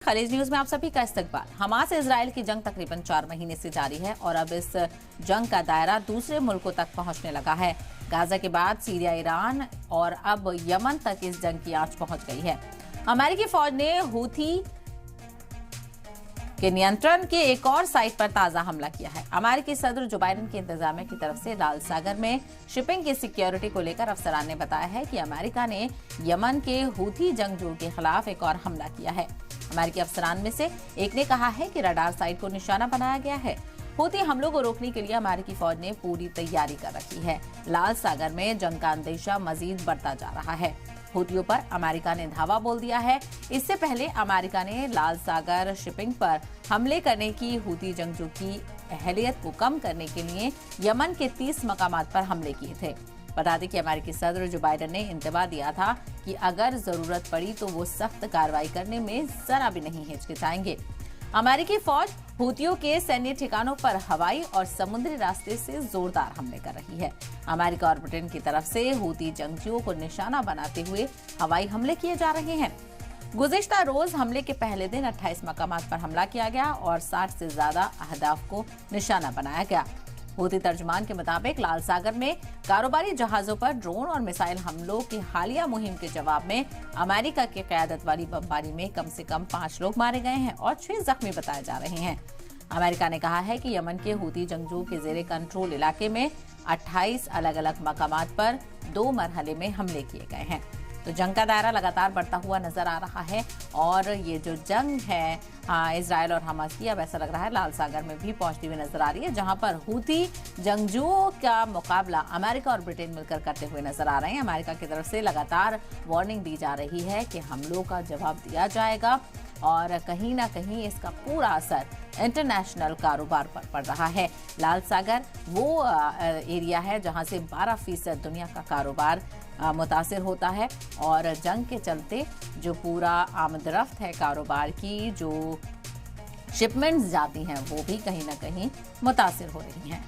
खलीज news में आप सभी का इस्तकबाल। हमास इजराइल की जंग तकरीबन 4 महीने से जारी है और अब इस जंग का दायरा दूसरे मुल्कों तक पहुंचने लगा है। गाजा के बाद सीरिया, ईरान और अब यमन तक इस जंग की आंच पहुंच गई है। अमेरिकी फौज ने हूथी के नियंत्रण के एक और साइट पर ताजा हमला किया है। अमेरिकी सदर जो बाइडेन की इंतजामिया की तरफ से लाल सागर में शिपिंग की सिक्योरिटी को लेकर अफसरान ने बताया है कि अमेरिका ने यमन के हूथी जंगजुओं के खिलाफ एक और हमला किया है। अमेरिकी अफसरान में से एक ने कहा है कि रडार साइट को निशाना बनाया गया है। हूथी हमलों को रोकने के लिए अमेरिकी फौज ने पूरी तैयारी कर रखी है। लाल सागर में जंग का अंदेशा मजीद बढ़ता जा रहा है। हूथियों पर अमेरिका ने धावा बोल दिया है। इससे पहले अमेरिका ने लाल सागर शिपिंग पर हमले करने की हूथी जंगजू की अहलियत को कम करने के लिए यमन के 30 मकामात पर हमले किए थे। बता दें कि अमेरिकी सदर जो बाइडेन ने इंतबा दिया था कि अगर जरूरत पड़ी तो वो सख्त कार्रवाई करने में जरा भी नहीं हिचकिचाएंगे। अमेरिकी फौज हूथियों के सैन्य ठिकानों पर हवाई और समुद्री रास्ते से जोरदार हमले कर रही है। अमेरिका और ब्रिटेन की तरफ से हूथी जंगजुओं को निशाना बनाते हुए हवाई हमले किए जा रहे हैं। गुज़िश्ता रोज हमले के पहले दिन 28 मकामात पर हमला किया गया और 60 से ज्यादा अहदाफ को निशाना बनाया गया। हूथी तर्जुमान के मुताबिक लाल सागर में कारोबारी जहाजों पर ड्रोन और मिसाइल हमलों की हालिया मुहिम के जवाब में अमेरिका की क़यादत वाली बमबारी में कम से कम 5 लोग मारे गए हैं और 6 जख्मी बताए जा रहे हैं। अमेरिका ने कहा है कि यमन के हूथी जंगजुओं के जेरे कंट्रोल इलाके में 28 अलग अलग मकामात पर 2 मरहले में हमले किए गए हैं। तो जंग का दायरा लगातार बढ़ता हुआ नजर आ रहा है और ये जो जंग है इजराइल और हमास की, अब ऐसा लग रहा है लाल सागर में भी पहुंचती हुई नजर आ रही है, जहां पर हूथी जंगजुओं का मुकाबला अमेरिका और ब्रिटेन मिलकर करते हुए नजर आ रहे हैं। अमेरिका की तरफ से लगातार वार्निंग दी जा रही है कि हमलों का जवाब दिया जाएगा और कहीं ना कहीं इसका पूरा असर इंटरनेशनल कारोबार पर पड़ रहा है। लाल सागर वो एरिया है जहां से 12% दुनिया का कारोबार मुतासिर होता है और जंग के चलते जो पूरा आमदरफ्त है कारोबार की, जो शिपमेंट्स जाती हैं वो भी कहीं ना कहीं मुतासिर हो रही हैं।